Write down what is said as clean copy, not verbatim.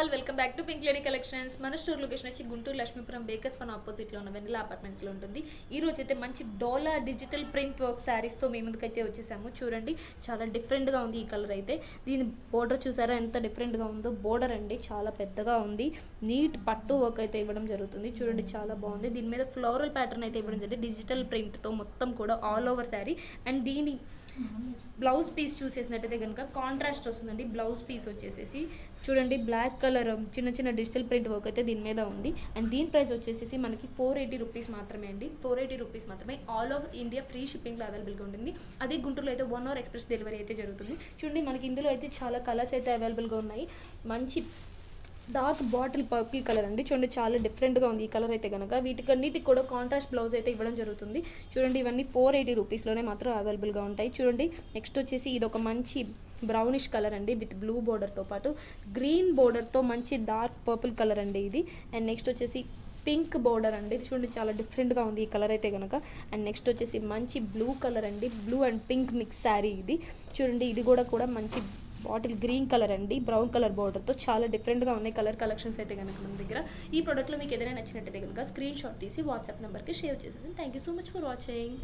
All welcome back to pink lady collections. మన store location వచ్చి Guntur Lakshmipuram baker's పన్ ఆపోజిట్లో ఉన్న వెనిలా అపార్ట్మెంట్స్లో ఉంటుంది. ఈ రోజు అయితే మంచి డోలా డిజిటల్ ప్రింట్ వర్క్ శారీస్తో మీ ముందుకైతే వచ్చేసాము. చూడండి చాలా డిఫరెంట్గా ఉంది ఈ కలర్ అయితే. దీని బోర్డర్ చూసారా ఎంత డిఫరెంట్గా ఉందో. బోర్డర్ అండి చాలా పెద్దగా ఉంది. నీట్ పట్టు వర్క్ అయితే ఇవ్వడం జరుగుతుంది. చూడండి చాలా బాగుంది. దీని మీద ఫ్లోరల్ ప్యాటర్న్ అయితే ఇవ్వడం జరిగింది డిజిటల్ ప్రింట్తో మొత్తం కూడా ఆల్ ఓవర్ శారీ. అండ్ దీని బ్లౌజ్ పీస్ చూసేసినట్టయితే కనుక కాంట్రాస్ట్ వస్తుందండి. బ్లౌజ్ పీస్ వచ్చేసేసి చూడండి బ్లాక్ కలర్ చిన్న చిన్న డిజిటల్ ప్రింట్ వర్క్ అయితే దీని మీద ఉంది. అండ్ దీని ప్రైస్ వచ్చేసి మనకి 480 రూపీస్ మాత్రమే అండి. 480 రూపీస్ మాత్రమే. ఆల్ ఓవర్ ఇండియా ఫ్రీ షిప్పింగ్లో అవైలబుల్గా ఉంటుంది. అదే గుంటూరులో అయితే 1 అవర్ ఎక్స్ప్రెస్ డెలివరీ అయితే జరుగుతుంది. చూడండి మనకి ఇందులో అయితే చాలా కలర్స్ అయితే అవైలబుల్గా ఉన్నాయి. మంచి డార్క్ బాటిల్ పర్పుల్ కలర్ అండి. చూడండి చాలా డిఫరెంట్గా ఉంది ఈ కలర్ అయితే కనుక. వీటికన్నిటికి కూడా కాంట్రాస్ట్ బ్లౌజ్ అయితే ఇవ్వడం జరుగుతుంది. చూడండి ఇవన్నీ 480 రూపీస్లోనే మాత్రం అవైలబుల్గా ఉంటాయి. చూడండి నెక్స్ట్ వచ్చేసి ఇది ఒక మంచి బ్రౌనిష్ కలర్ అండి విత్ బ్లూ బోర్డర్తో పాటు గ్రీన్ బోర్డర్తో మంచి డార్క్ పర్పుల్ కలర్ అండి ఇది. అండ్ నెక్స్ట్ వచ్చేసి పింక్ బోర్డర్ అండి. చూడండి చాలా డిఫరెంట్గా ఉంది ఈ కలర్ అయితే కనుక. అండ్ నెక్స్ట్ వచ్చేసి మంచి బ్లూ కలర్ అండి. Blue and pink mix sari ఇది. చూడండి ఇది కూడా మంచి బాటిల్ గ్రీన్ కలర్ అండి. బ్రౌన్ కలర్ బోర్డర్తో చాలా డిఫరెంట్గా ఉన్నాయి కలర్ కలెక్షన్స్ అయితే కనుక మన దగ్గర. ఈ ప్రోడక్ట్లో మీకు ఏదైనా నచ్చినట్టయితే కనుక స్క్రీన్ షాట్ తీసి వాట్సాప్ నెంబర్కి షేర్ చేసేసి. Thank you so much for watching.